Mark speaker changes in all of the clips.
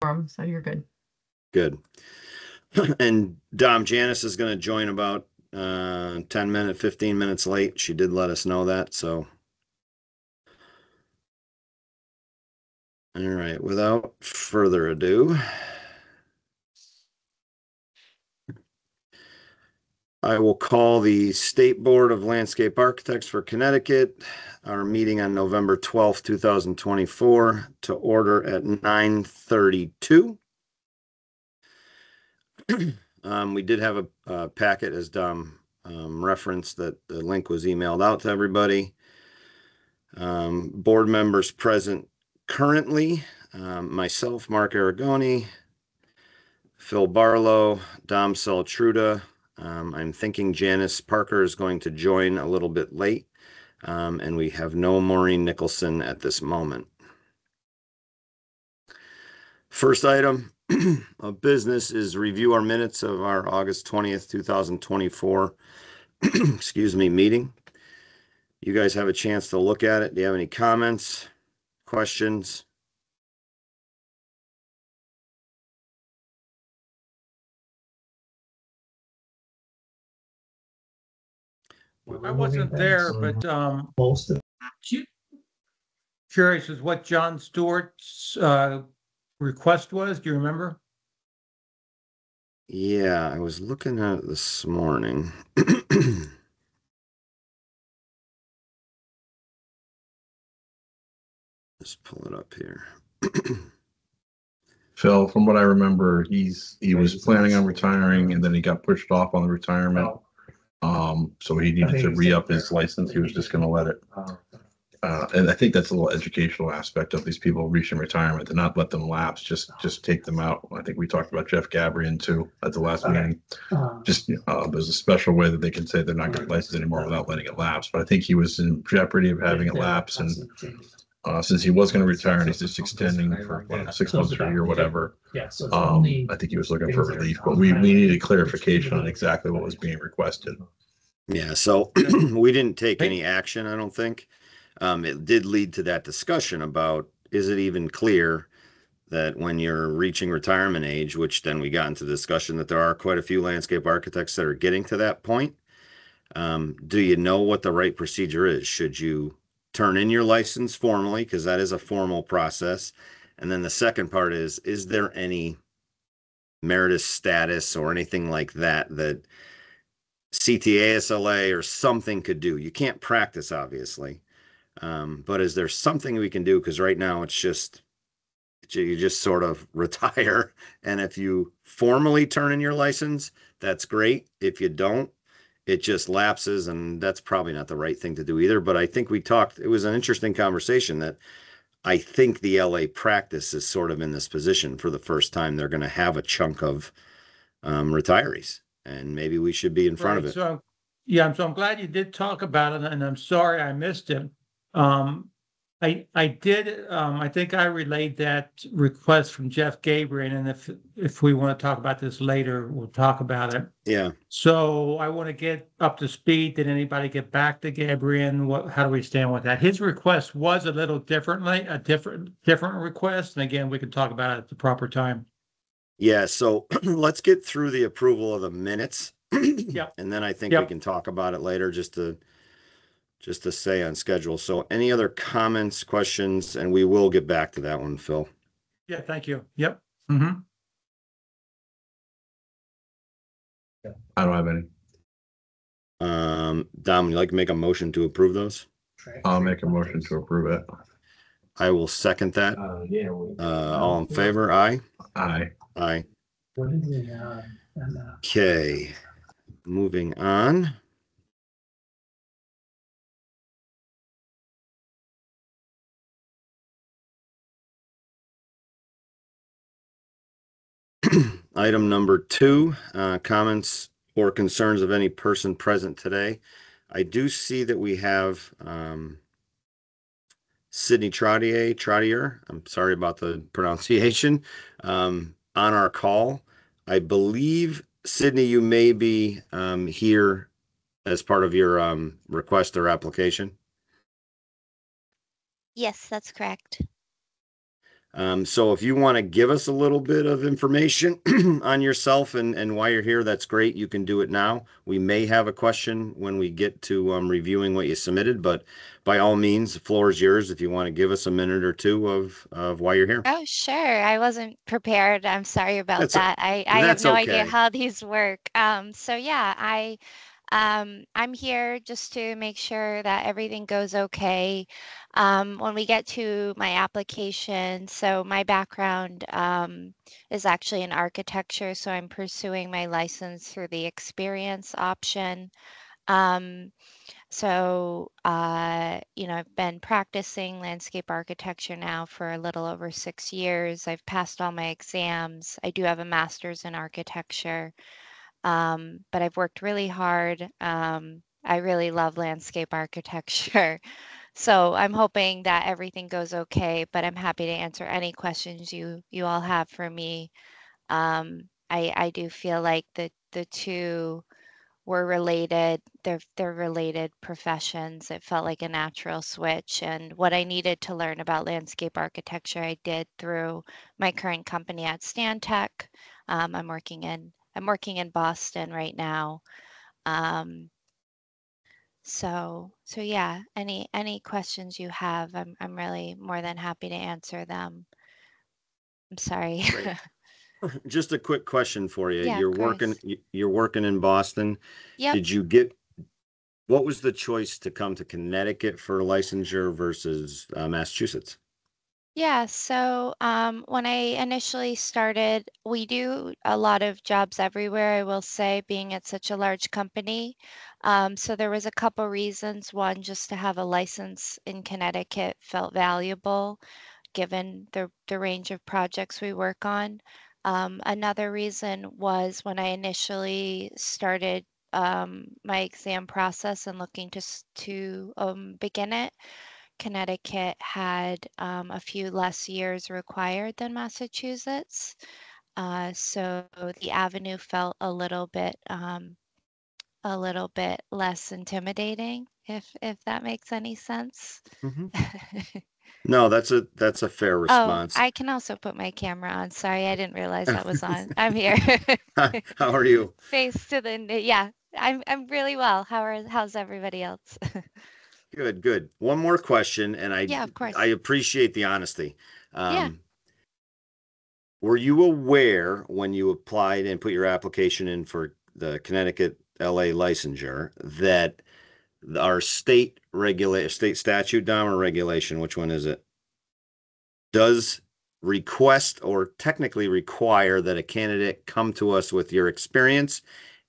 Speaker 1: quorum, so you're good.
Speaker 2: Good. And Dom, Janice is going to join about 15 minutes late. She did let us know that, so. All right, without further ado, I will call the State Board of Landscape Architects for Connecticut, our meeting on November 12th, 2024, to order at 9:32. We did have a packet, as Dom referenced, that the link was emailed out to everybody. Board members present currently, myself, Mark Aragoni, Phil Barlow, Dom Saltruda. I'm thinking Janice Parker is going to join a little bit late, and we have no Maureen Nicholson at this moment. First item of business is review our minutes of our August 20th, 2024 excuse me, meeting. You guys have a chance to look at it. Do you have any comments, questions?
Speaker 3: I wasn't there, but
Speaker 4: Most of
Speaker 3: curious as what John Stewart's request was. Do you remember?
Speaker 2: Yeah, I was looking at it this morning. Just pull it up here.
Speaker 4: Phil, from what I remember, he was planning on retiring and then he got pushed off on the retirement. So he needed to re-up his license. He was just going to let it. And I think that's a little educational aspect of these people reaching retirement, to not let them lapse, just take them out. I think we talked about Jeff Gabrian too at the last meeting. Just there's a special way that they can say they're not getting licensed anymore without letting it lapse. But I think he was in jeopardy of having it lapse, and since he was going to retire and he's just extending for 6 months or a year, whatever. I think he was looking for relief, but we needed clarification on exactly what was being requested.
Speaker 2: Yeah, so we didn't take any action, I don't think. It did lead to that discussion about, is it even clear that when you're reaching retirement age, which then we got into the discussion that there are quite a few landscape architects that are getting to that point. Do you know what the right procedure is? Should you turn in your license formally, because that is a formal process? And then the second part is there any meritus status or anything like that that CTA, SLA, or something could do? You can't practice, obviously. But is there something we can do? Because right now it's just, you just sort of retire. And if you formally turn in your license, that's great. If you don't, it just lapses, and that's probably not the right thing to do either. But I think it was an interesting conversation that I think the LA practice is sort of in this position for the first time. They're going to have a chunk of retirees, and maybe we should be in front of it.
Speaker 3: So, yeah, so I'm glad you did talk about it, and I'm sorry I missed it. I did. I think I relayed that request from Jeff Gabriel, and if we want to talk about this later, we'll talk about it.
Speaker 2: Yeah.
Speaker 3: So I want to get up to speed. Did anybody get back to Gabriel? How do we stand with that? His request was a little differently, a different request, and again, we can talk about it at the proper time.
Speaker 2: Yeah. So let's get through the approval of the minutes.
Speaker 3: Yep.
Speaker 2: And then I think we can talk about it later, just to stay on schedule. So any other comments, questions, and we will get back to that one, Phil.
Speaker 3: Yeah, thank you. Yep. Mm-hmm.
Speaker 4: I don't have any.
Speaker 2: Dom, would you like to make a motion to approve those?
Speaker 4: I'll make a motion to approve it.
Speaker 2: I will second that. All in favor? Aye.
Speaker 4: Aye.
Speaker 2: Aye. Okay. Moving on. Item number 2, comments or concerns of any person present today. I do see that we have Sydney Trottier, I'm sorry about the pronunciation, on our call. I believe, Sydney, you may be here as part of your request or application.
Speaker 5: Yes, that's correct.
Speaker 2: So if you want to give us a little bit of information on yourself and why you're here, that's great. You can do it now. We may have a question when we get to reviewing what you submitted, but by all means, the floor is yours if you want to give us a minute or two of why you're here.
Speaker 1: Oh, sure. I wasn't prepared. I'm sorry about
Speaker 2: That's
Speaker 1: that. I have
Speaker 2: that's
Speaker 1: no idea
Speaker 2: okay.
Speaker 1: how these work. So yeah, I'm here just to make sure that everything goes okay. When we get to my application, so my background is actually in architecture, so I'm pursuing my license through the experience option. Um, I've been practicing landscape architecture now for a little over 6 years. I've passed all my exams. I do have a master's in architecture, but I've worked really hard. I really love landscape architecture. So I'm hoping that everything goes okay, but I'm happy to answer any questions you all have for me. I do feel like the two were related. They're related professions. It felt like a natural switch. And what I needed to learn about landscape architecture, I did through my current company at Stantec. I'm working in Boston right now. Um, so yeah, any questions you have, I'm really more than happy to answer them. I'm sorry.
Speaker 2: Great. Just a quick question for you.
Speaker 1: Yeah, of course.
Speaker 2: You're working in Boston.
Speaker 1: Yep.
Speaker 2: Did you get, what was the choice to come to Connecticut for licensure versus Massachusetts?
Speaker 1: Yeah, so when I initially started, we do a lot of jobs everywhere, I will say, being at such a large company. So there was a couple reasons. One, just to have a license in Connecticut felt valuable given the range of projects we work on. Another reason was when I initially started my exam process and looking to begin it. Connecticut had a few less years required than Massachusetts. So the avenue felt a little bit less intimidating, if that makes any sense.
Speaker 2: Mhm. No, that's a fair
Speaker 1: Oh,
Speaker 2: response.
Speaker 1: I can also put my camera on. Sorry, I didn't realize that was on. I'm here.
Speaker 2: How are you?
Speaker 1: Face to yeah. I'm really well. How's everybody else?
Speaker 2: Good, good. One more question, and
Speaker 1: Yeah, of
Speaker 2: I
Speaker 1: course.
Speaker 2: appreciate the honesty.
Speaker 1: Yeah.
Speaker 2: Were you aware when you applied and put your application in for the Connecticut LA licensure that our state statute, Dom, or regulation, which one is it? Does request or technically require that a candidate come to us with your experience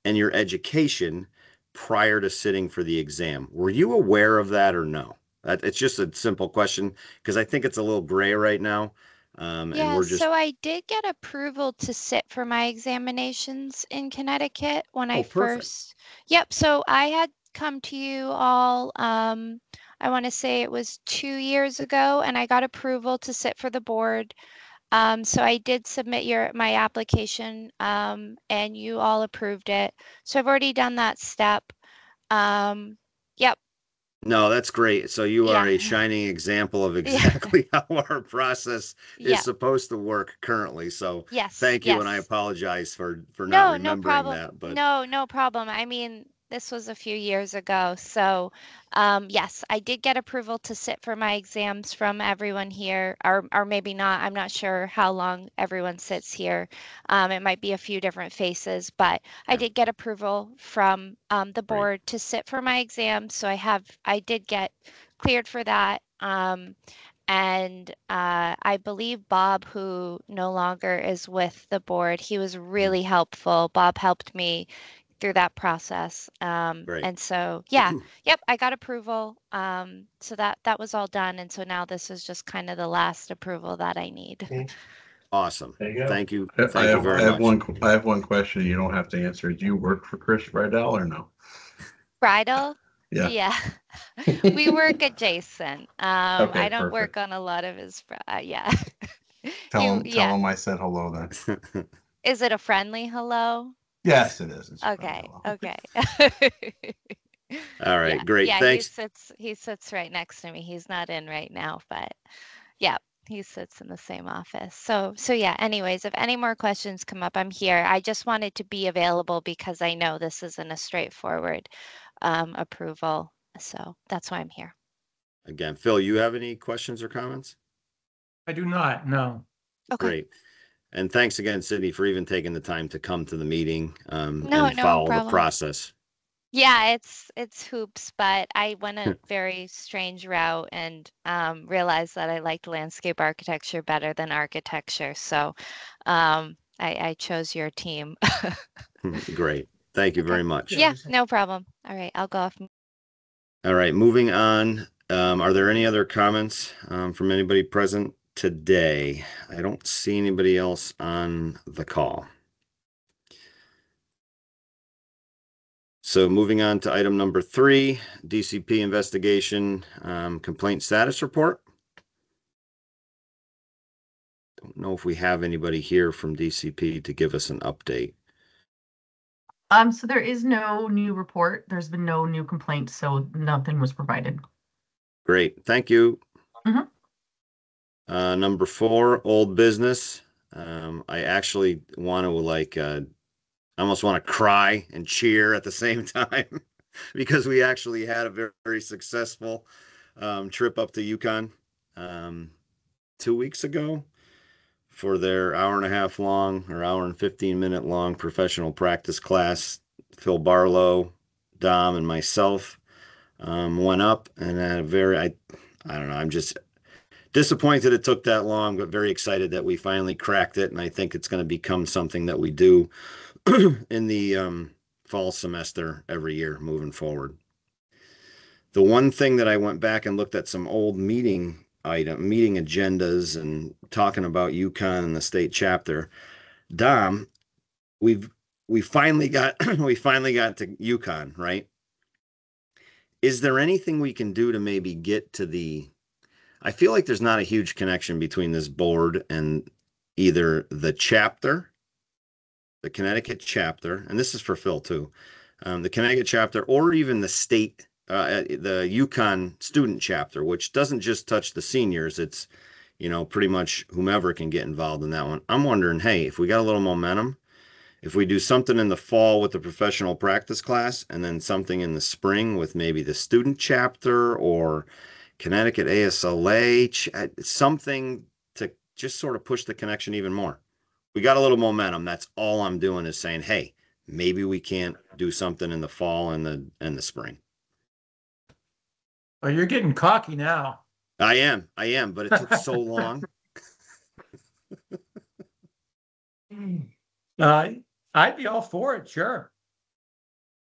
Speaker 2: and your education prior to sitting for the exam. Were you aware of that or no? It's just a simple question because I think it's a little gray right now. And
Speaker 1: Yeah,
Speaker 2: we're just,
Speaker 1: so I did get approval to sit for my examinations in Connecticut when I
Speaker 2: oh, perfect.
Speaker 1: first, yep, so I had come to you all, I want to say it was 2 years ago, and I got approval to sit for the board. So I did submit my application, and you all approved it. So I've already done that step. Yep,
Speaker 2: No, that's great. So you are
Speaker 1: yeah,
Speaker 2: a shining example of
Speaker 1: yeah,
Speaker 2: exactly how our process is
Speaker 1: yeah,
Speaker 2: supposed to work currently. So
Speaker 1: yes,
Speaker 2: thank you, and I
Speaker 1: yes.
Speaker 2: apologize for not
Speaker 1: No, no
Speaker 2: remembering
Speaker 1: problem.
Speaker 2: that, but
Speaker 1: No, no problem. I mean, this was a few years ago. So, yes, I did get approval to sit for my exams from everyone here, or maybe not. I'm not sure how long everyone sits here. It might be a few different faces, but I
Speaker 2: yeah,
Speaker 1: did get approval from the
Speaker 2: great.
Speaker 1: board to sit for my exams. So I did get cleared for that. And I believe Bob, who no longer is with the board, he was
Speaker 2: Mhm.
Speaker 1: really helpful. Bob helped me through that process.
Speaker 2: Great.
Speaker 1: And so, yeah, yep, I got approval. So that was all done. And so now this is just kind of the last approval that I need.
Speaker 2: Awesome.
Speaker 3: There you go.
Speaker 2: Thank you.
Speaker 4: I
Speaker 2: Thank you
Speaker 4: have,
Speaker 2: very
Speaker 4: I have
Speaker 2: much.
Speaker 4: I have one question. You don't have to answer. Do you work for Chris Rydell or no?
Speaker 1: Bridal?
Speaker 4: Yeah.
Speaker 1: Yeah, we work adjacent.
Speaker 4: Okay,
Speaker 1: I don't work
Speaker 4: perfect.
Speaker 1: on a lot of his, yeah.
Speaker 4: Tell
Speaker 1: Yeah.
Speaker 4: him I said hello then.
Speaker 1: Is it a friendly hello?
Speaker 4: Yes, it is. It's a friendly
Speaker 1: Okay,
Speaker 4: hello.
Speaker 1: okay.
Speaker 2: All
Speaker 1: Yeah,
Speaker 2: right, great.
Speaker 1: yeah,
Speaker 2: Thanks.
Speaker 1: he sits right next to me. He's not in right now, but yeah. He sits in the same office. So yeah, anyways, if any more questions come up, I'm here. I just wanted to be available because I know this isn't a straightforward approval. So that's why I'm here.
Speaker 2: Again, Phil, you have any questions or comments?
Speaker 3: I do not, no.
Speaker 1: Okay.
Speaker 2: Great. And thanks again, Sydney, for even taking the time to come to the meeting
Speaker 1: No,
Speaker 2: and
Speaker 1: no
Speaker 2: follow the
Speaker 1: problem.
Speaker 2: process.
Speaker 1: Yeah, it's hoops, but I went a very strange route and realized that I liked landscape architecture better than architecture. So I chose your team.
Speaker 2: Great. Thank you
Speaker 1: Okay.
Speaker 2: very much.
Speaker 1: Yeah, no problem. All right, I'll go off.
Speaker 2: All right, moving on. Are there any other comments from anybody present today? I don't see anybody else on the call. So moving on to item number 3, DCP investigation complaint status report. Don't know if we have anybody here from DCP to give us an update.
Speaker 5: So there is no new report. There's been no new complaints, so nothing was provided.
Speaker 2: Great, thank you.
Speaker 5: Mhm.
Speaker 2: Number 4, old business. I actually want to I almost want to cry and cheer at the same time because we actually had a very, very successful trip up to Yukon 2 weeks ago for their hour and 15-minute long professional practice class. Phil Barlow, Dom, and myself went up and had a very, I don't know, I'm just disappointed it took that long, but very excited that we finally cracked it. And I think it's going to become something that we do in the fall semester every year moving forward. The one thing that I went back and looked at some old meeting agendas and talking about Yukon and the state chapter. Dom, we finally got to Yukon, right? Is there anything we can do to maybe get to I feel like there's not a huge connection between this board and either the chapter, the Connecticut chapter, and this is for Phil too, the Connecticut chapter, or even the state, the Yukon student chapter, which doesn't just touch the seniors. It's, pretty much whomever can get involved in that one. I'm wondering, hey, if we got a little momentum, if we do something in the fall with the professional practice class and then something in the spring with maybe the student chapter or Connecticut ASLA, something to just sort of push the connection even more. We got a little momentum. That's all I'm doing is saying, hey, maybe we can't do something in the fall and the spring.
Speaker 3: Oh, you're getting cocky now.
Speaker 2: I am, but it took so long.
Speaker 3: I'd be all for it, sure.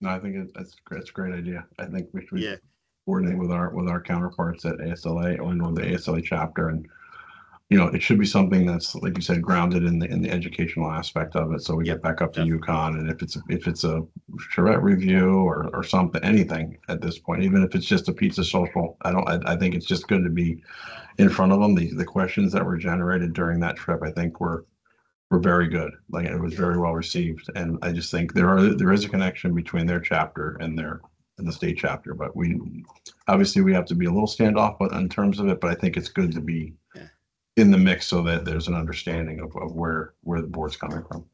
Speaker 4: No, I think that's a great idea. I think we should coordinate with our counterparts at ASLA and with the ASLA chapter, and it should be something that's, like you said, grounded in the educational aspect of it. So we get back up to Yukon, and if it's a charrette review or something, anything at this point, even if it's just a pizza social, I think it's just good to be in front of them. The questions that were generated during that trip, I think were very good. Like, it was very well received, and I just think there is a connection between their chapter and the state chapter. But we obviously have to be a little standoff in terms of it. But I think it's good to be in the mix so that there's an understanding of where the board's coming from.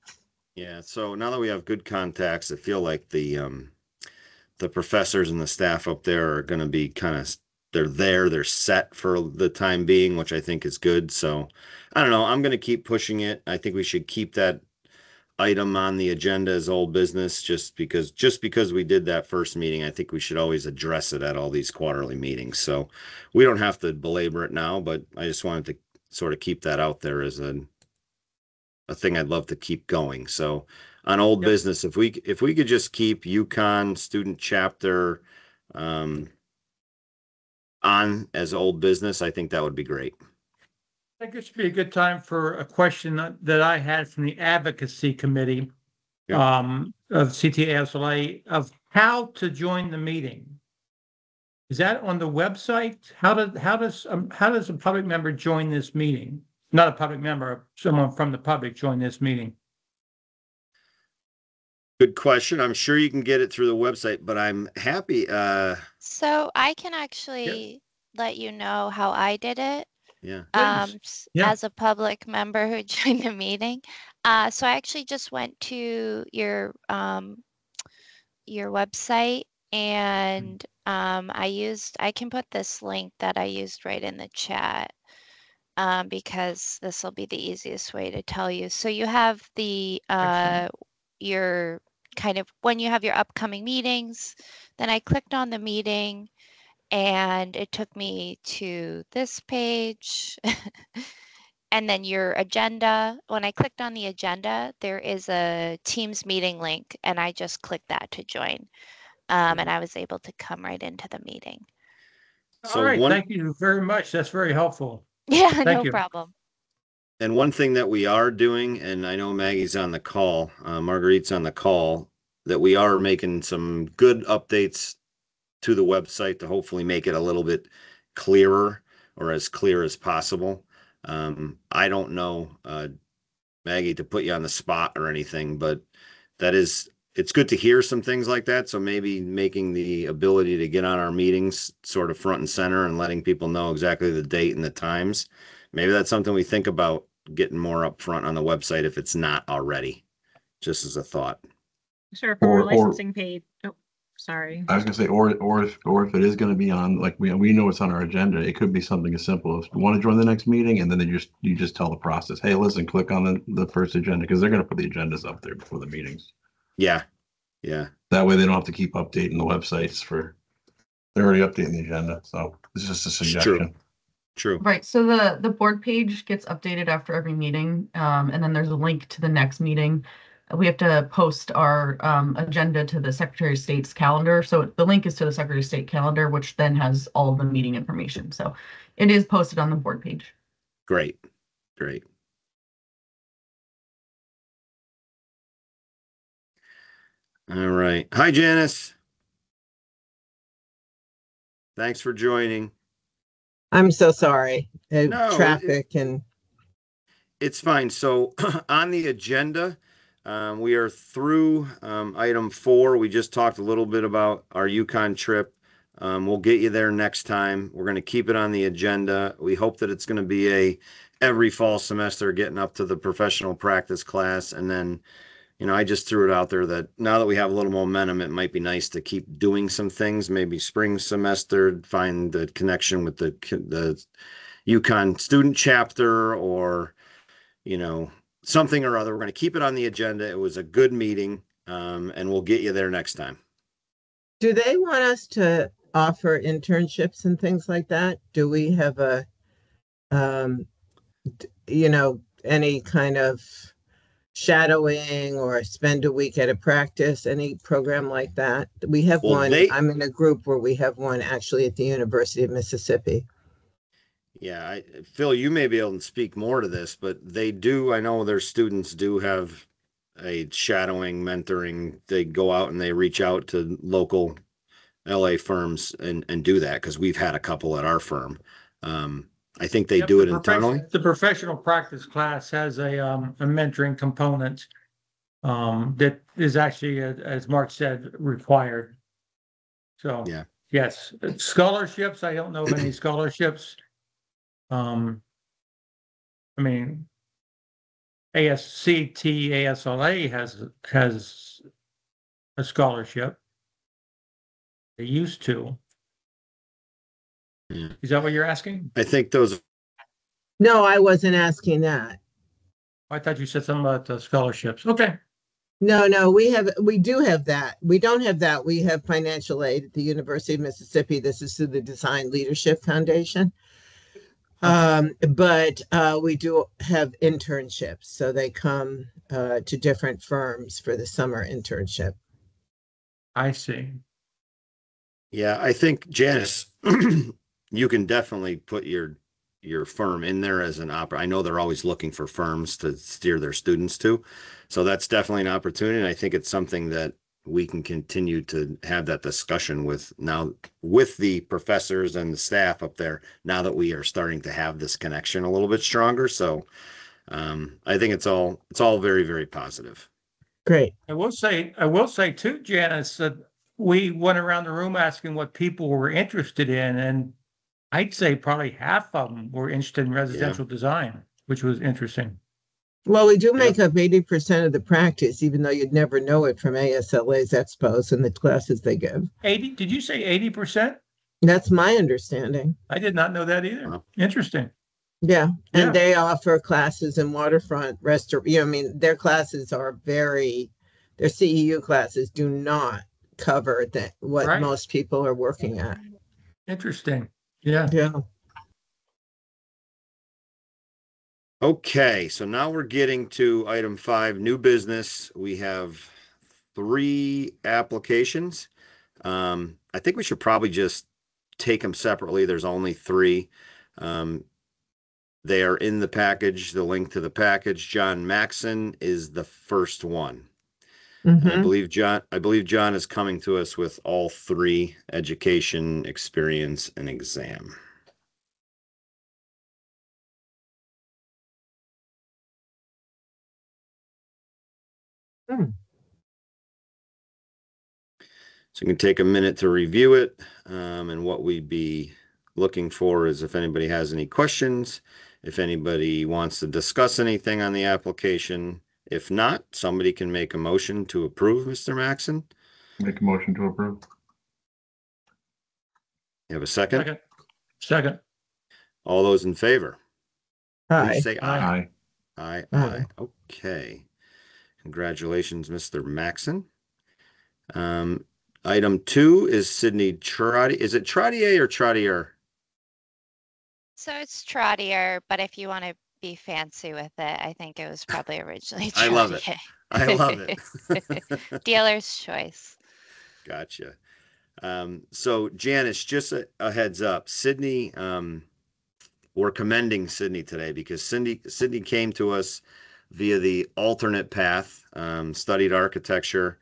Speaker 2: Yeah. So now that we have good contacts, I feel like the professors and the staff up there are going to be they're set for the time being, which I think is good. So I don't know. I'm going to keep pushing it. I think we should keep that item on the agenda as old business, just because we did that first meeting. I think we should always address it at all these quarterly meetings. So we don't have to belabor it now, but I just wanted to sort of keep that out there as a thing I'd love to keep going. So on old business, if we could just keep Yukon student chapter on as old business, I think that would be great.
Speaker 3: I think it should be a good time for a question that I had from the advocacy committee of CTASLA of how to join the meeting. Is that on the website? How does a public member join this meeting? Not a public member, someone from the public join this meeting.
Speaker 2: Good question. I'm sure you can get it through the website, but I'm happy.
Speaker 1: So I can actually let you know how I did it.
Speaker 2: Yeah.
Speaker 3: Please. Yeah.
Speaker 1: as a public member who joined the meeting. So I actually just went to your website and I can put this link that I used right in the chat because this will be the easiest way to tell you. So you have the
Speaker 3: Excellent.
Speaker 1: your kind of when you have your upcoming meetings, then I clicked on the meeting and it took me to this page. And then your agenda, when I clicked on the agenda, there is a Teams meeting link and I just clicked that to join. And I was able to come right into the meeting.
Speaker 2: So
Speaker 3: All right,
Speaker 2: one-
Speaker 3: thank you very much. That's very helpful.
Speaker 1: Yeah,
Speaker 3: Thank
Speaker 1: no
Speaker 3: you.
Speaker 1: problem.
Speaker 2: And one thing that we are doing, and I know Maggie's on the call, Marguerite's on the call, that we are making some good updates to the website to hopefully make it a little bit clearer or as clear as possible. I don't know, Maggie, to put you on the spot or anything, but it's good to hear some things like that. So maybe making the ability to get on our meetings sort of front and center and letting people know exactly the date and the times. Maybe that's something we think about getting more upfront on the website if it's not already, just as a thought.
Speaker 6: Sure, for our
Speaker 4: Or-
Speaker 6: licensing page. Oh, sorry.
Speaker 4: I was gonna say, or if it is gonna be on, like, we know it's on our agenda, it could be something as simple as, want to join the next meeting, and then you just tell the process, hey, listen, click on the first agenda, because they're gonna put the agendas up there before the meetings.
Speaker 2: Yeah. Yeah.
Speaker 4: That way they don't have to keep updating the websites they're already updating the agenda, so it's just a
Speaker 2: It's true.
Speaker 4: suggestion.
Speaker 2: True.
Speaker 5: Right, so the board page gets updated after every meeting, and then there's a link to the next meeting. We have to post our agenda to the Secretary of State's calendar. So the link is to the Secretary of State calendar, which then has all of the meeting information. So it is posted on the board page.
Speaker 2: Great. Great. All right. Hi, Janice. Thanks for joining.
Speaker 7: I'm so sorry.
Speaker 2: No,
Speaker 7: Traffic and
Speaker 2: It's fine. So on the agenda, we are through item 4. We just talked a little bit about our Yukon trip. We'll get you there next time. We're going to keep it on the agenda. We hope that it's going to be every fall semester getting up to the professional practice class. And then, I just threw it out there that now that we have a little momentum, it might be nice to keep doing some things, maybe spring semester, find the connection with the Yukon student chapter or something or other. We're going to keep it on the agenda. It was a good meeting, and we'll get you there next time.
Speaker 7: do they want us to offer internships and things like that? Do we have any kind of shadowing or spend a week at a practice, any program like that? We have
Speaker 2: Well,
Speaker 7: one. I'm in a group where we have one actually at the University of Mississippi.
Speaker 2: Yeah, Phil, you may be able to speak more to this, but they do, I know their students do have a shadowing, mentoring. They go out and they reach out to local LA firms and do that because we've had a couple at our firm. I think they
Speaker 3: Yep,
Speaker 2: do
Speaker 3: the
Speaker 2: it internally.
Speaker 3: The professional practice class has a mentoring component that is actually, as Mark said, required. So,
Speaker 2: Yeah.
Speaker 3: yes, scholarships, I don't know of any scholarships. I mean, ASCT, ASLA has a scholarship. They used to.
Speaker 2: Yeah.
Speaker 3: Is that what you're asking?
Speaker 2: I think those.
Speaker 7: No, I wasn't asking that.
Speaker 3: I thought you said something about scholarships. Okay.
Speaker 7: No, we do have that. We don't have that. We have financial aid at the University of Mississippi. This is through the Design Leadership Foundation. But we do have internships. So they come to different firms for the summer internship.
Speaker 3: I see.
Speaker 2: Yeah, I think Janice, you can definitely put your firm in there as an I know they're always looking for firms to steer their students to. So that's definitely an opportunity. And I think it's something that we can continue to have that discussion with the professors and the staff up there now that we are starting to have this connection a little bit stronger. So I think it's all very, very positive.
Speaker 7: Great.
Speaker 3: I will say too, Janice, that we went around the room asking what people were interested in, and I'd say probably half of them were interested in residential design, which was interesting.
Speaker 7: Well, we do make up 80% of the practice, even though you'd never know it from ASLA's expos and the classes they give.
Speaker 3: 80, did you say 80%?
Speaker 7: That's my understanding.
Speaker 3: I did not know that either.
Speaker 2: Wow.
Speaker 3: Interesting.
Speaker 7: Yeah.
Speaker 3: Yeah.
Speaker 7: And they offer classes in waterfront restaurant. I mean, their classes are their CEU classes do not cover what
Speaker 3: Right.
Speaker 7: most people are working at.
Speaker 3: Interesting. Yeah.
Speaker 7: Yeah.
Speaker 2: Okay, so now we're getting to item 5, new business. We have 3 applications. I think we should probably just take them separately. There's only 3. They are in the package, the link to the package. John Maxon is the first one.
Speaker 7: Mhm.
Speaker 2: I believe John is coming to us with all 3: education, experience, and exam. So you can take a minute to review it. And what we'd be looking for is if anybody has any questions, if anybody wants to discuss anything on the application. If not, somebody can make a motion to approve, Mr. Maxon.
Speaker 4: Make a motion to approve.
Speaker 2: You have a second?
Speaker 3: Second. Second.
Speaker 2: All those in favor?
Speaker 7: Hi.
Speaker 2: Please say aye.
Speaker 4: Aye.
Speaker 2: Aye,
Speaker 7: Aye.
Speaker 2: aye. Okay. Congratulations, Mr. Maxon. Item 2 is Sydney Trottier. Is it Trottier or Trottier?
Speaker 1: So it's Trottier, but if you want to be fancy with it, I think it was probably originally
Speaker 2: I love it.
Speaker 1: Trottier.
Speaker 2: I love it.
Speaker 1: Dealer's choice.
Speaker 2: Gotcha. So Janice, just a heads up, Sydney, we're commending Sydney today because Sydney came to us via the alternate path, studied architecture,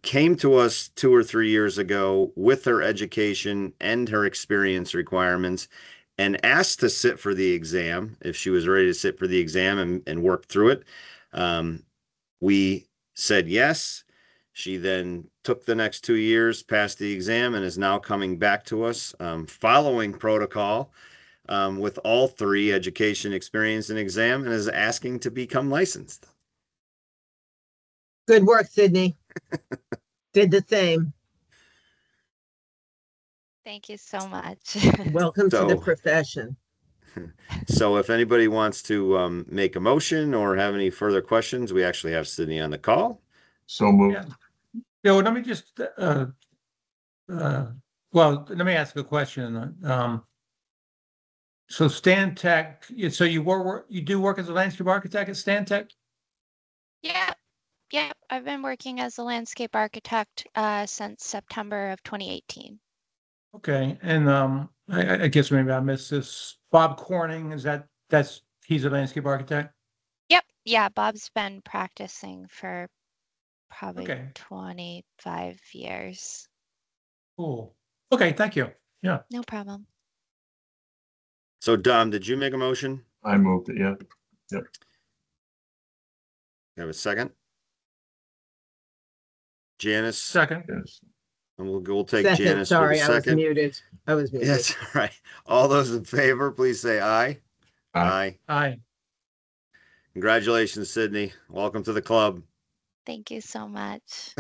Speaker 2: came to us 2 or 3 years ago with her education and her experience requirements and asked to sit for the exam if she was ready to sit for the exam and work through it. We said yes. She then took the next 2 years, passed the exam, and is now coming back to us following protocol with all 3, education, experience, and exam, and is asking to become licensed.
Speaker 7: Good work, Sydney. Did the same.
Speaker 1: Thank you so much.
Speaker 7: Welcome to the
Speaker 2: So-
Speaker 7: profession.
Speaker 2: So if anybody wants to make a motion or have any further questions, we actually have Sydney on the call.
Speaker 4: So moved.
Speaker 3: Yeah. Yeah, well, let me just, well, let me ask a question. So Stan Tech, so you do work as a landscape architect at Stan Tech?
Speaker 1: Yeah, yeah. I've been working as a landscape architect since September of 2018.
Speaker 3: Okay, and I guess maybe I missed this. Bob Corning, he's a landscape architect?
Speaker 1: Yep. Yeah, Bob's been practicing for probably
Speaker 3: Okay.
Speaker 1: 25 years.
Speaker 3: Cool. Okay, thank you. Yeah.
Speaker 1: No problem.
Speaker 2: So Dom, did you make a motion?
Speaker 4: I moved it, yeah.
Speaker 2: You have a second? Janice,
Speaker 3: Second.
Speaker 4: Yes.
Speaker 2: and we'll take
Speaker 7: Second,
Speaker 2: Janice for the
Speaker 7: sorry, I was
Speaker 2: second.
Speaker 7: muted. I was muted.
Speaker 2: Yes, all right. All those in favor, please say aye.
Speaker 4: Aye.
Speaker 3: Aye.
Speaker 2: Congratulations, Sydney. Welcome to the club.
Speaker 1: Thank you so much.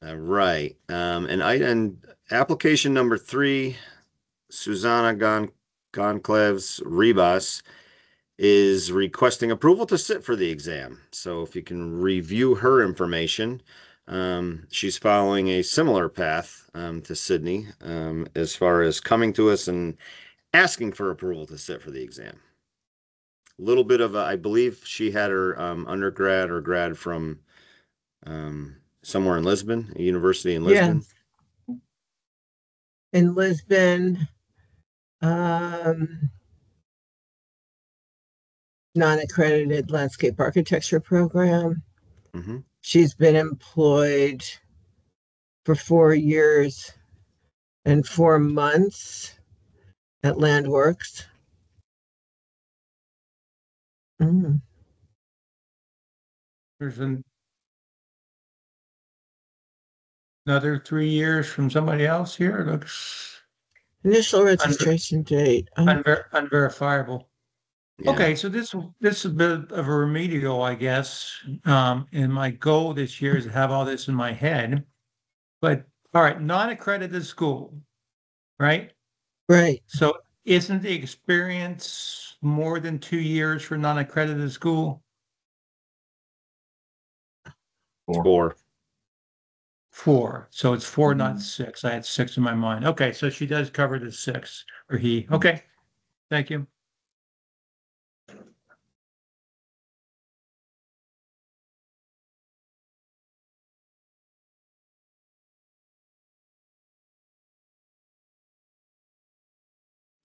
Speaker 2: All right. And application number 3, Susanna Goncalves Ribas is requesting approval to sit for the exam. So if you can review her information, she's following a similar path to Sydney as far as coming to us and asking for approval to sit for the exam. A little bit of I believe she had her undergrad or grad from somewhere in Lisbon, a university in Lisbon.
Speaker 7: Yes. In Lisbon, non-accredited landscape architecture program.
Speaker 2: Mm-hmm.
Speaker 7: She's been employed for 4 years and 4 months at Landworks.
Speaker 3: There's an Another 3 years from somebody else here. It looks
Speaker 7: Initial registration date.
Speaker 3: unverifiable.
Speaker 2: Yeah.
Speaker 3: Okay, so this is a bit of a remedial, I guess. And my goal this year is to have all this in my head. But all right, non-accredited school, right?
Speaker 7: Right.
Speaker 3: So isn't the experience more than 2 years for non-accredited school?
Speaker 2: 4.
Speaker 3: 4. So it's 4, not 6. I had 6 in my mind. Okay, so she does cover the 6, or he. Okay, thank you.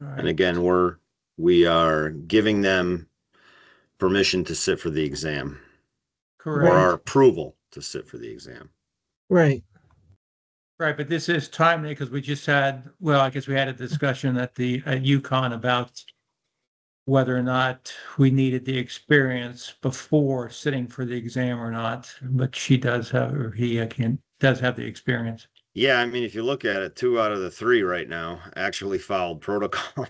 Speaker 3: All
Speaker 2: And
Speaker 3: right.
Speaker 2: again, we are giving them permission to sit for the exam, or
Speaker 3: Correct.
Speaker 2: our approval to sit for the exam.
Speaker 7: Right.
Speaker 3: Right, but this is timely because we just had, well, I guess we had a discussion at UConn about whether or not we needed the experience before sitting for the exam or not. But she does have, or he, does have the experience.
Speaker 2: Yeah, I mean, if you look at it, 2 out of the 3 right now actually followed protocol.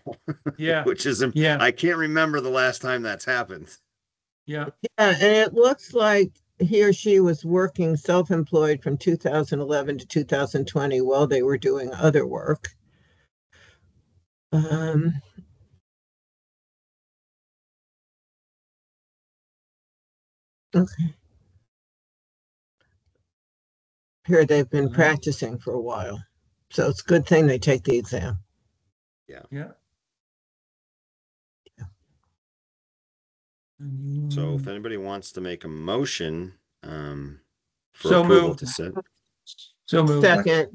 Speaker 3: Yeah.
Speaker 2: Which is,
Speaker 3: Yeah.
Speaker 2: I can't remember the last time that's happened.
Speaker 3: Yeah.
Speaker 7: Yeah, and it looks like he or she was working self-employed from 2011 to 2020 while they were doing other work. Okay. Here they've been practicing for a while, so it's a good thing they take the exam.
Speaker 3: Yeah.
Speaker 2: So if anybody wants to make a motion for
Speaker 3: So
Speaker 2: approval
Speaker 3: moved.
Speaker 2: to sit.
Speaker 3: So moved.
Speaker 7: Second.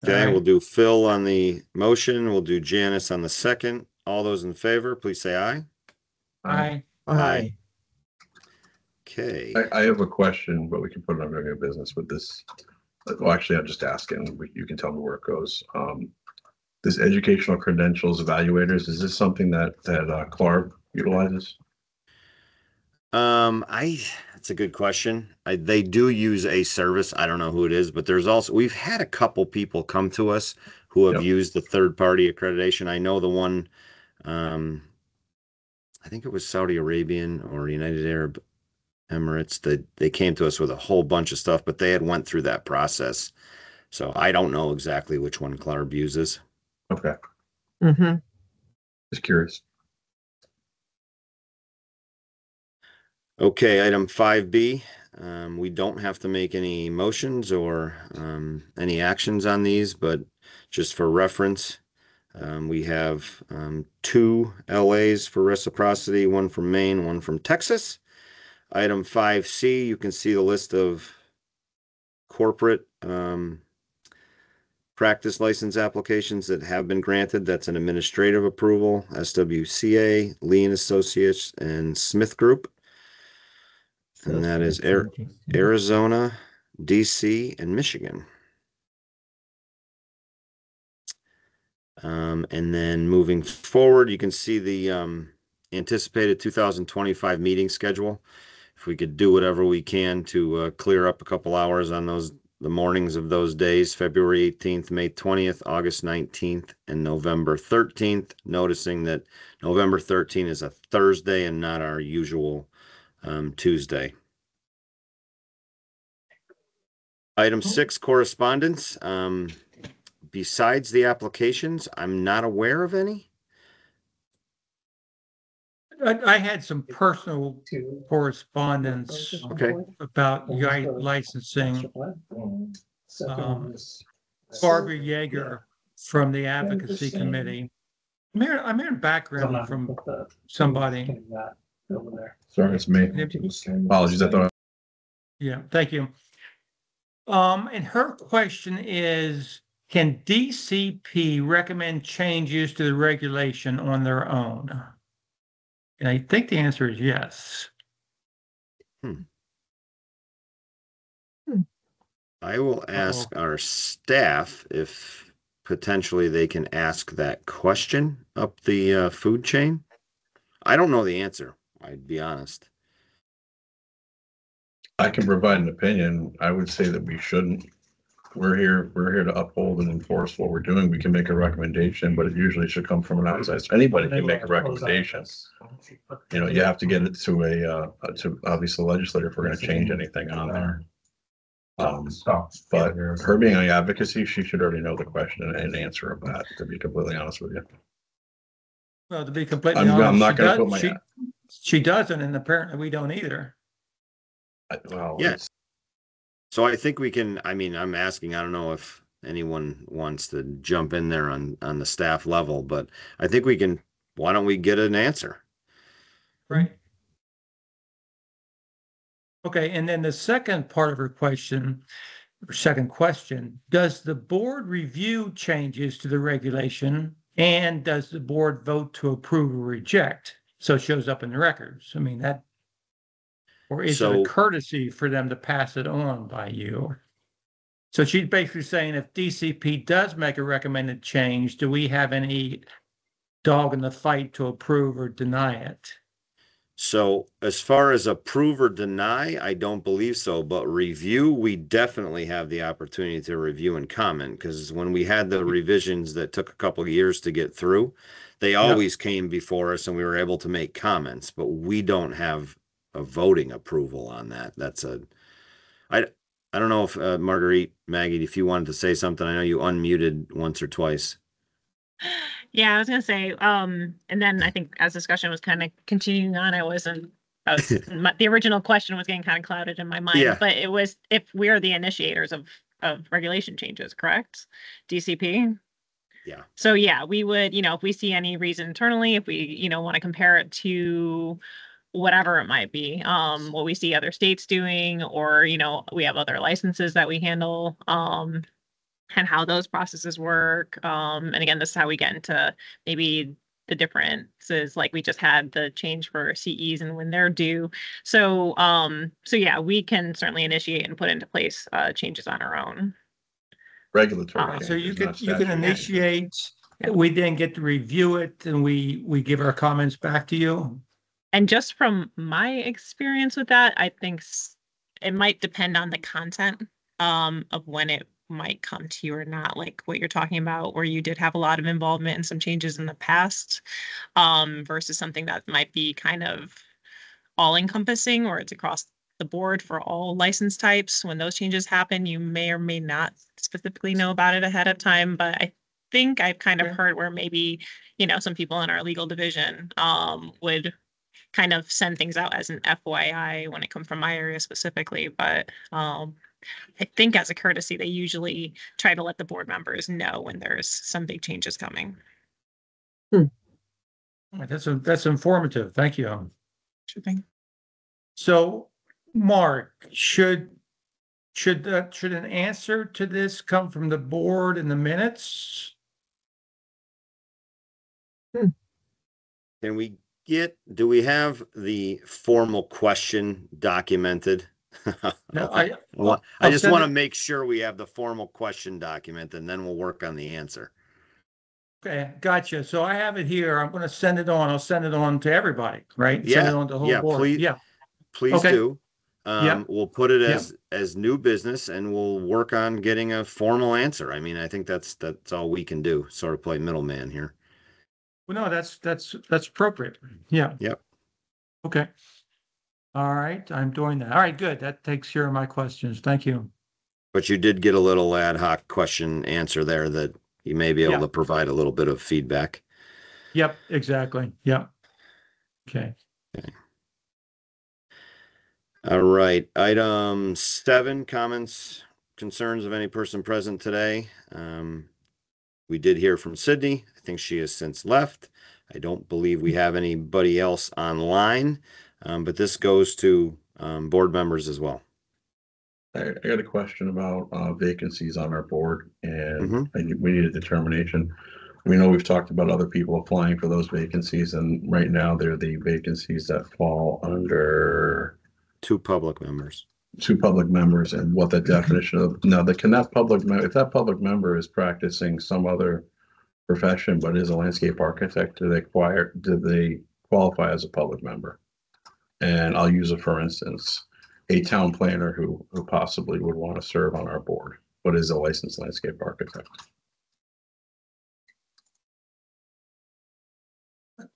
Speaker 2: Okay,
Speaker 3: All right.
Speaker 2: we'll do Phil on the motion. We'll do Janice on the second. All those in favor, please say aye.
Speaker 3: Aye.
Speaker 7: Aye.
Speaker 2: Okay.
Speaker 4: I have a question, but we can put it under new business with this. Well, actually, I'm just asking, you can tell me where it goes. This educational credentials evaluators, is this something that Clark utilizes?
Speaker 2: That's a good question. They do use a service. I don't know who it is, but we've had a couple people come to us who have
Speaker 4: Yep.
Speaker 2: used the third-party accreditation. I know the one, I think it was Saudi Arabian or United Arab Emirates. They came to us with a whole bunch of stuff, but they had went through that process. So I don't know exactly which one Clarb uses.
Speaker 4: Okay,
Speaker 7: Mm-hmm.
Speaker 4: just curious.
Speaker 2: Okay, item 5B. We don't have to make any motions or any actions on these, but just for reference, we have 2 LAs for reciprocity, one from Maine, one from Texas. Item 5C, you can see the list of corporate practice license applications that have been granted. That's an administrative approval, SWCA, Lee and Associates, and Smith Group. And that is Arizona, DC, and Michigan. And then moving forward, you can see the anticipated 2025 meeting schedule. If we could do whatever we can to clear up a couple hours on the mornings of those days, February 18th, May 20th, August 19th, and November 13th, noticing that November 13th is a Thursday and not our usual Tuesday. Item 6, correspondence. Besides the applications, I'm not aware of any.
Speaker 3: I had some personal correspondence
Speaker 2: Okay.
Speaker 3: about licensing. Barbara Yeager from the Advocacy Committee. I'm hearing background from somebody.
Speaker 4: Sorry, it's me. Apologies, I thought.
Speaker 3: Yeah, thank you. And her question is, can DCP recommend changes to the regulation on their own? And I think the answer is yes.
Speaker 2: I will ask our staff if potentially they can ask that question up the food chain. I don't know the answer, I'd be honest.
Speaker 4: I can provide an opinion. I would say that we shouldn't. we're here to uphold and enforce what we're doing. We can make a recommendation, but it usually should come from an outside. Anybody can make a recommendation. You know, you have to get it to to obviously the legislature if we're gonna change anything on there. But her being on advocacy, she should already know the question and answer of that, to be completely honest with you.
Speaker 3: Well, to be completely
Speaker 4: I'm
Speaker 3: honest,
Speaker 4: not gonna put my.
Speaker 3: she doesn't, and apparently we don't either.
Speaker 4: Well,
Speaker 2: Yes. So I think we can, I mean, I'm asking, I don't know if anyone wants to jump in there on the staff level, but I think we can, why don't we get an answer?
Speaker 3: Right. Okay, and then the second part of her question, or second question, does the board review changes to the regulation and does the board vote to approve or reject? So it shows up in the records. I mean, that, or is it a
Speaker 2: So-
Speaker 3: courtesy for them to pass it on by you? So she's basically saying if DCP does make a recommended change, do we have any dog in the fight to approve or deny it?
Speaker 2: So as far as approve or deny, I don't believe so, but review, we definitely have the opportunity to review and comment, because when we had the revisions that took a couple of years to get through, they always came before us and we were able to make comments, but we don't have a voting approval on that. That's I don't know if Marguerite, Maggie, if you wanted to say something. I know you unmuted once or twice.
Speaker 6: Yeah, I was gonna say, and then I think as discussion was kind of continuing on, the original question was getting kind of clouded in my mind,
Speaker 2: Yeah.
Speaker 6: but it was if we are the initiators of regulation changes, correct? DCP?
Speaker 2: Yeah.
Speaker 6: So yeah, we would, if we see any reason internally, if we, want to compare it to whatever it might be, what we see other states doing, or, we have other licenses that we handle, and how those processes work. And again, this is how we get into maybe the differences, like we just had the change for CEs and when they're due. So, so yeah, we can certainly initiate and put into place changes on our own.
Speaker 4: Regulatory.
Speaker 3: So you
Speaker 4: changes,
Speaker 3: can
Speaker 4: not statute changes.
Speaker 3: initiate, we then get to review it and we give our comments back to you.
Speaker 6: And just from my experience with that, I think it might depend on the content of when it might come to you or not, like what you're talking about, where you did have a lot of involvement in some changes in the past, versus something that might be kind of all encompassing, or it's across the board for all license types. When those changes happen, you may or may not specifically know about it ahead of time, but I think I've kind of heard where maybe, some people in our legal division would kind of send things out as an FYI when it comes from my area specifically, but I think as a courtesy, they usually try to let the board members know when there's some big changes coming.
Speaker 3: That's informative. Thank you.
Speaker 6: Sure thing.
Speaker 3: So, Mark, should an answer to this come from the board in the minutes?
Speaker 2: Can we do we have the formal question documented?
Speaker 3: No,
Speaker 2: I
Speaker 3: I'll
Speaker 2: just
Speaker 3: send
Speaker 2: want to
Speaker 3: it-
Speaker 2: make sure we have the formal question document, and then we'll work on the answer.
Speaker 3: Okay, gotcha. So I have it here. I'm going to send it on. I'll send it on to everybody, right? Send
Speaker 2: Yeah,
Speaker 3: it on to the whole
Speaker 2: yeah,
Speaker 3: board.
Speaker 2: please.
Speaker 3: Yeah.
Speaker 2: Please
Speaker 3: Okay.
Speaker 2: do.
Speaker 3: Yeah.
Speaker 2: We'll put it
Speaker 3: Yeah.
Speaker 2: as new business, and we'll work on getting a formal answer. I mean, I think that's all we can do. Sort of play middleman here.
Speaker 3: Well, no, that's appropriate. Yeah.
Speaker 2: Yep.
Speaker 3: Okay. All right, I'm doing that. All right, good. That takes care of my questions. Thank you.
Speaker 2: But you did get a little ad hoc question answer there that you may be able
Speaker 3: Yeah.
Speaker 2: to provide a little bit of feedback.
Speaker 3: Yep, exactly. Yep. Okay.
Speaker 2: All right. Item 7, comments, concerns of any person present today. We did hear from Sydney. I think she has since left. I don't believe we have anybody else online, but this goes to board members as well.
Speaker 4: I got a question about vacancies on our board, and
Speaker 2: Mhm.
Speaker 4: we need a determination. We know we've talked about other people applying for those vacancies, and right now they're the vacancies that fall under
Speaker 2: 2 public members.
Speaker 4: 2 public members, and what the definition of now if that public member is practicing some other profession but is a landscape architect, do they qualify as a public member? And I'll use for instance, a town planner who possibly would want to serve on our board. but is a licensed landscape architect.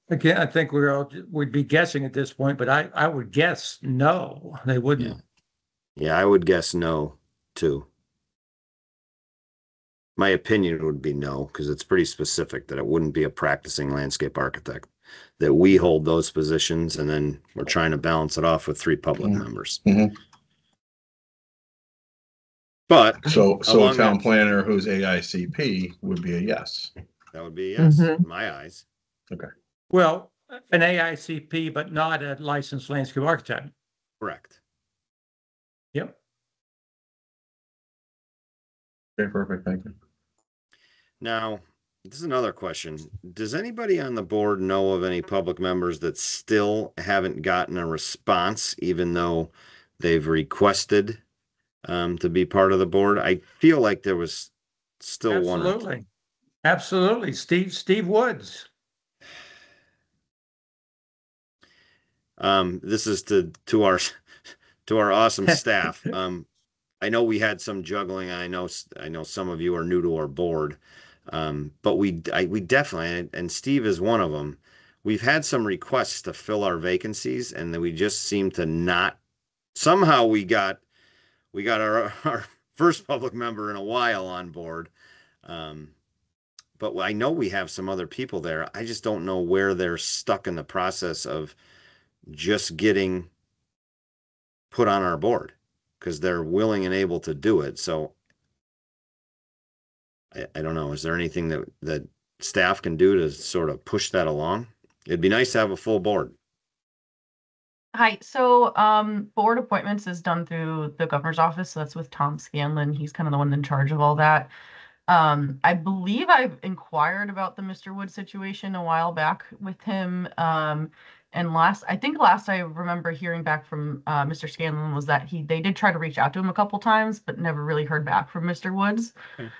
Speaker 3: Again, I think we'd be guessing at this point, but I would guess no, they wouldn't.
Speaker 2: Yeah, I would guess no too. My opinion would be no, because it's pretty specific that it wouldn't be a practicing landscape architect. That we hold those positions and then we're trying to balance it off with 3 public members. But
Speaker 4: So
Speaker 2: along
Speaker 4: town
Speaker 2: that-
Speaker 4: planner who's AICP would be a yes.
Speaker 2: that would be a yes,
Speaker 7: Mhm.
Speaker 2: in my eyes.
Speaker 3: Well, an AICP, but not a licensed landscape architect.
Speaker 2: Correct.
Speaker 3: Yep.
Speaker 4: Okay, perfect, thank you.
Speaker 2: Now, this is another question. Does anybody on the board know of any public members that still haven't gotten a response, even though they've requested to be part of the board? I feel like there was still one.
Speaker 3: Absolutely. Absolutely. Steve Woods.
Speaker 2: This is to our awesome staff. I know we had some juggling. I know some of you are new to our board. But we definitely, and Steve is one of them. We've had some requests to fill our vacancies, and then we just seem to not. Somehow we got our first public member in a while on board. But I know we have some other people there. I just don't know where they're stuck in the process of just getting put on our board, because they're willing and able to do it. So I don't know. Is there anything that staff can do to sort of push that along? It'd be nice to have a full board.
Speaker 5: Hi, so board appointments is done through the governor's office, so that's with Tom Scanlon. He's kind of the one in charge of all that. I believe I've inquired about the Mr. Wood situation a while back with him. And last I remember hearing back from Mr. Scanlon was that they did try to reach out to him a couple times, but never really heard back from Mr. Woods.
Speaker 2: Okay.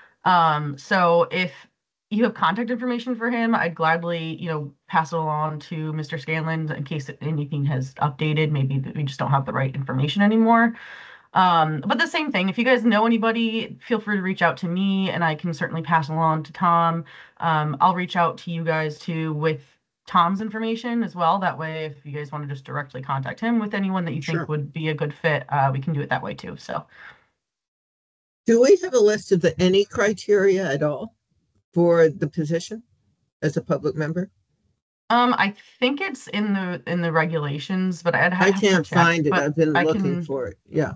Speaker 5: So if you have contact information for him, I'd gladly, pass it along to Mr. Scanlon in case anything has updated. Maybe we just don't have the right information anymore. But the same thing, if you guys know anybody, feel free to reach out to me and I can certainly pass along to Tom. I'll reach out to you guys too with Tom's information as well. That way, if you guys want to just directly contact him with anyone that you
Speaker 2: Sure.
Speaker 5: think would be a good fit, we can do it that way too. So.
Speaker 7: Do we have a list of any criteria at all for the position as a public member?
Speaker 5: I think it's in the regulations, but I'd
Speaker 7: I
Speaker 5: have to
Speaker 7: can't
Speaker 5: check,
Speaker 7: find it.
Speaker 5: but
Speaker 7: I've been
Speaker 5: I
Speaker 7: looking
Speaker 5: can-
Speaker 7: for it. Yeah.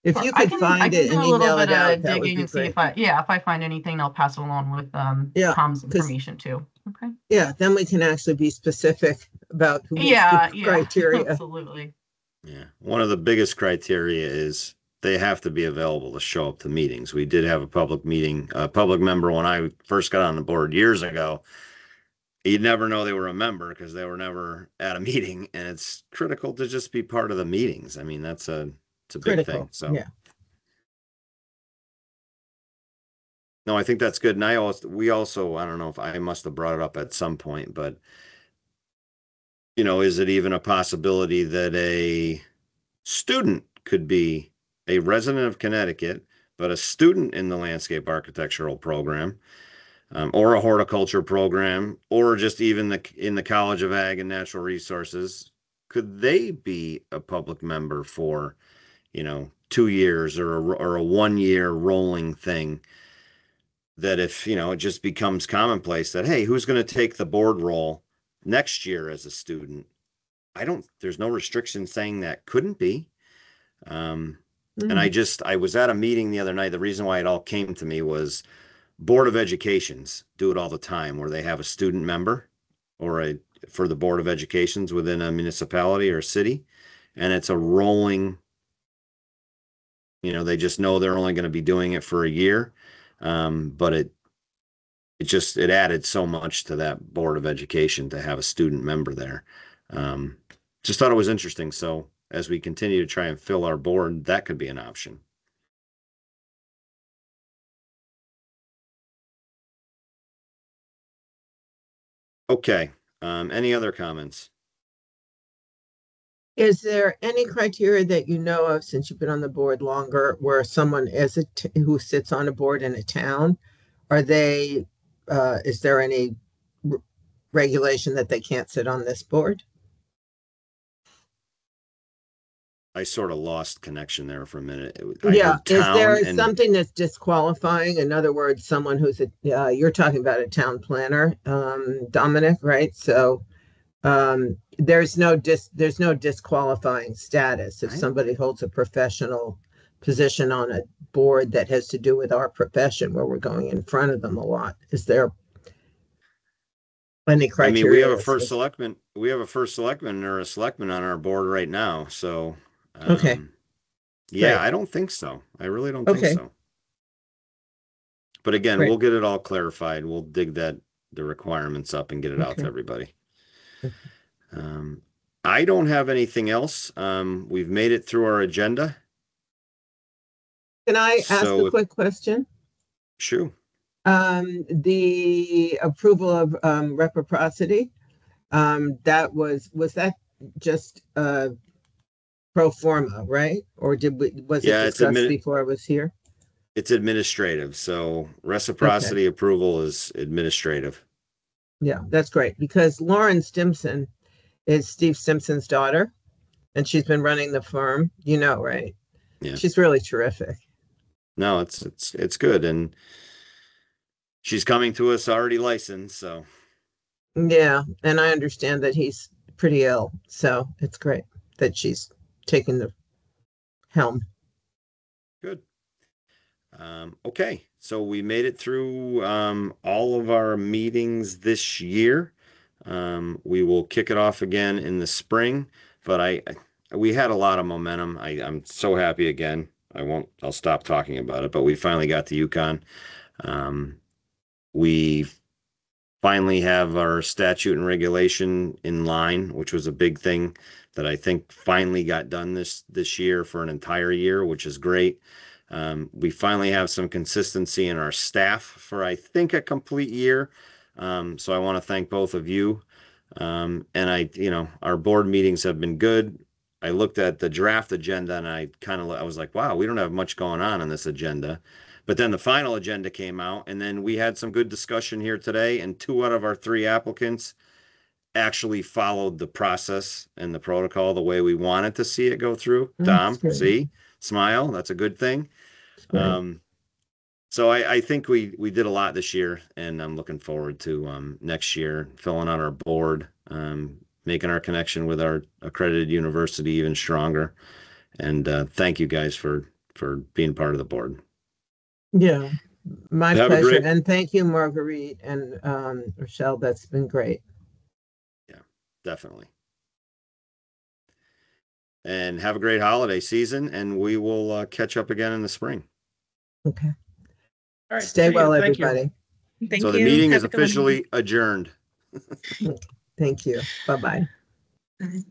Speaker 7: If you
Speaker 5: I
Speaker 7: could
Speaker 5: can
Speaker 7: find it
Speaker 5: do
Speaker 7: and
Speaker 5: a little
Speaker 7: email
Speaker 5: bit
Speaker 7: it out,
Speaker 5: of
Speaker 7: that would
Speaker 5: digging
Speaker 7: be
Speaker 5: and see
Speaker 7: great.
Speaker 5: if I find anything, I'll pass it along with
Speaker 7: Yeah,
Speaker 5: Tom's
Speaker 7: 'cause-
Speaker 5: information too. Okay.
Speaker 7: Yeah, then we can actually be specific about who meets
Speaker 5: Yeah,
Speaker 7: the
Speaker 5: yeah,
Speaker 7: criteria.
Speaker 5: absolutely.
Speaker 2: Yeah. One of the biggest criteria is they have to be available to show up to meetings. We did have a public member when I first got on the board years ago. You'd never know they were a member because they were never at a meeting, and it's critical to just be part of the meetings. I mean, it's a big
Speaker 7: Critical.
Speaker 2: thing. So
Speaker 7: Yeah.
Speaker 2: no, I think that's good. And we also, I don't know if I must have brought it up at some point, but is it even a possibility that a student could be a resident of Connecticut, but a student in the landscape architectural program, or a horticulture program, or just even in the College of Ag and Natural Resources? Could they be a public member for, 2 years or a 1-year rolling thing? That if, it just becomes commonplace that, hey, who's going to take the board role next year as a student? There's no restriction saying that couldn't be. And I was at a meeting the other night. The reason why it all came to me was Board of Educations do it all the time, where they have a student member for the Board of Educations within a municipality or city. And it's a rolling, they just know they're only going to be doing it for a year. But it added so much to that Board of Education to have a student member there. Just thought it was interesting. So as we continue to try and fill our board, that could be an option. Okay. Any other comments?
Speaker 7: Is there any criteria that you know of, since you've been on the board longer, where someone who sits on a board in a town, are they, is there any regulation that they can't sit on this board?
Speaker 2: I sort of lost connection there for a minute.
Speaker 7: Yeah, is there
Speaker 2: and
Speaker 7: something that's disqualifying? In other words, someone who's you're talking about a town planner, Dominic, right? So there's no disqualifying status if somebody holds a professional position on a board that has to do with our profession, where we're going in front of them a lot. Is there any criteria?
Speaker 2: I mean, we have a first selectman or a selectman on our board right now. So,
Speaker 7: okay.
Speaker 2: Yeah,
Speaker 7: Great.
Speaker 2: I don't think so. I really don't think
Speaker 7: Okay.
Speaker 2: so. But again,
Speaker 7: Great.
Speaker 2: we'll get it all clarified. We'll dig the requirements up and get it out to
Speaker 7: Okay.
Speaker 2: everybody. I don't have anything else. We've made it through our agenda.
Speaker 7: Can I ask
Speaker 2: So
Speaker 7: a quick question?
Speaker 2: Sure.
Speaker 7: The approval of reciprocity, that was that just pro forma, right? Or was it
Speaker 2: Yeah, it's
Speaker 7: discussed before I was here?
Speaker 2: It's administrative. So reciprocity approval is administrative.
Speaker 7: Yeah, that's great, because Lauren Stimson is Steve Stimson's daughter, and she's been running the firm, right?
Speaker 2: Yeah.
Speaker 7: She's really terrific.
Speaker 2: No, it's good. And she's coming to us already licensed, so.
Speaker 7: Yeah, and I understand that he's pretty ill, so it's great that she's taking the helm.
Speaker 2: Good. Okay, so we made it through all of our meetings this year. We will kick it off again in the spring, but we had a lot of momentum. I'm so happy again. I'll stop talking about it, but we finally got to Yukon. We finally have our statute and regulation in line, which was a big thing that I think finally got done this year for an entire year, which is great. We finally have some consistency in our staff for, I think, a complete year. So I want to thank both of you. And our board meetings have been good. I looked at the draft agenda and I was like, wow, we don't have much going on this agenda. But then the final agenda came out, and then we had some good discussion here today, and 2 out of our 3 applicants actually followed the process and the protocol the way we wanted to see it go through. Tom, see, smile, that's a good thing. So I think we did a lot this year, and I'm looking forward to next year filling out our board, making our connection with our accredited university even stronger. And thank you guys for being part of the board.
Speaker 7: Yeah, my pleasure. And thank you, Marguerite and Rochelle. That's been great.
Speaker 2: Yeah, definitely. And have a great holiday season, and we will catch up again in the spring.
Speaker 7: Okay.
Speaker 3: All right.
Speaker 7: Stay well, everybody.
Speaker 6: Thank
Speaker 2: you. So the meeting is officially adjourned.
Speaker 7: Thank you. Bye-bye.
Speaker 6: Bye.